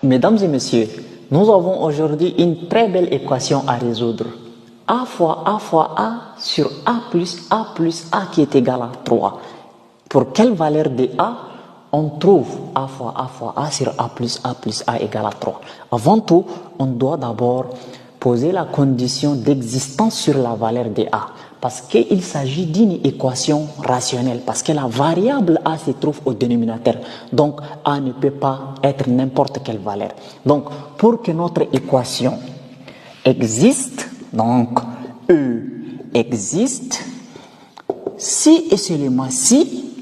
Mesdames et messieurs, nous avons aujourd'hui une très belle équation à résoudre. A fois A sur A plus A qui est égal à 3. Pour quelle valeur de A on trouve A fois A sur A plus A égale à 3. Avant tout, on doit d'abord poser la condition d'existence sur la valeur de A. Parce qu'il s'agit d'une équation rationnelle, parce que la variable A se trouve au dénominateur. Donc, A ne peut pas être n'importe quelle valeur. Donc, pour que notre équation existe, donc E existe, si et seulement si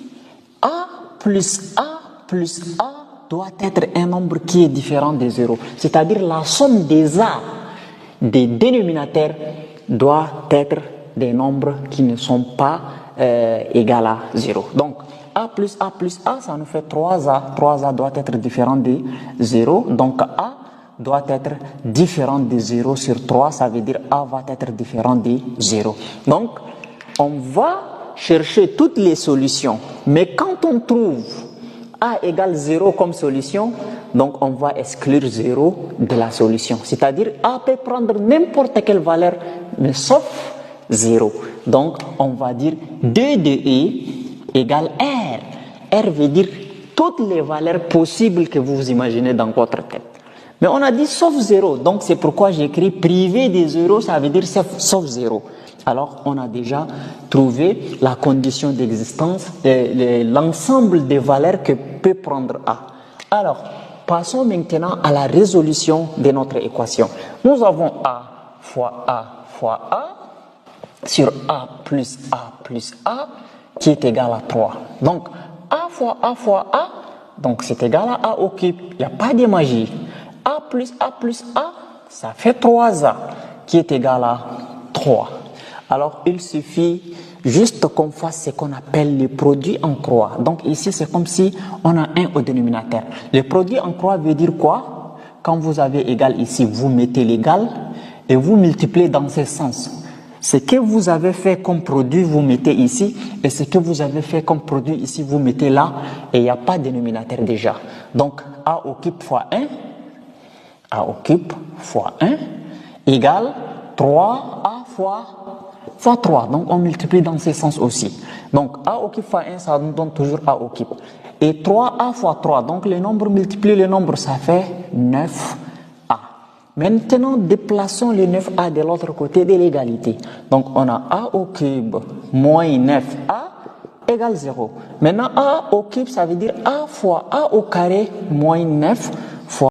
A plus A doit être un nombre qui est différent de 0. C'est-à-dire la somme des A des dénominateurs doit être des nombres qui ne sont pas égaux à 0. Donc, A plus A, ça nous fait 3A. 3A doit être différent de 0. Donc, A doit être différent de 0 sur 3. Ça veut dire A va être différent de 0. Donc, on va chercher toutes les solutions. Mais quand on trouve A égale 0 comme solution, donc on va exclure 0 de la solution. C'est-à-dire A peut prendre n'importe quelle valeur, mais sauf 0. Donc on va dire 2 de E égale R. R veut dire toutes les valeurs possibles que vous imaginez dans votre tête. Mais on a dit sauf 0, donc c'est pourquoi j'écris privé de 0, ça veut dire sauf 0. Alors, on a déjà trouvé la condition d'existence, l'ensemble des valeurs que peut prendre A. Alors, passons maintenant à la résolution de notre équation. Nous avons A fois A sur A plus A qui est égal à 3. Donc, A fois A, donc c'est égal à A au cube. Il n'y a pas de magie. A plus A, ça fait 3A qui est égal à 3. Alors, il suffit juste qu'on fasse ce qu'on appelle le produit en croix. Donc ici, c'est comme si on a 1 au dénominateur. Le produit en croix veut dire quoi? Quand vous avez égal ici, vous mettez l'égal et vous multipliez dans ce sens. Ce que vous avez fait comme produit, vous mettez ici, et ce que vous avez fait comme produit ici, vous mettez là, et il n'y a pas de dénominateur déjà. Donc, A au cube fois 1, A au cube fois 1, égale 3A fois 3. Donc, on multiplie dans ce sens aussi. Donc, A au cube fois 1, ça nous donne toujours A au cube. Et 3A fois 3, donc les nombres multiplient les nombres, ça fait 9A. Maintenant, déplaçons le 9A de l'autre côté de l'égalité. Donc, on a A au cube moins 9A égale 0. Maintenant, A au cube, ça veut dire A fois A au carré moins 9 fois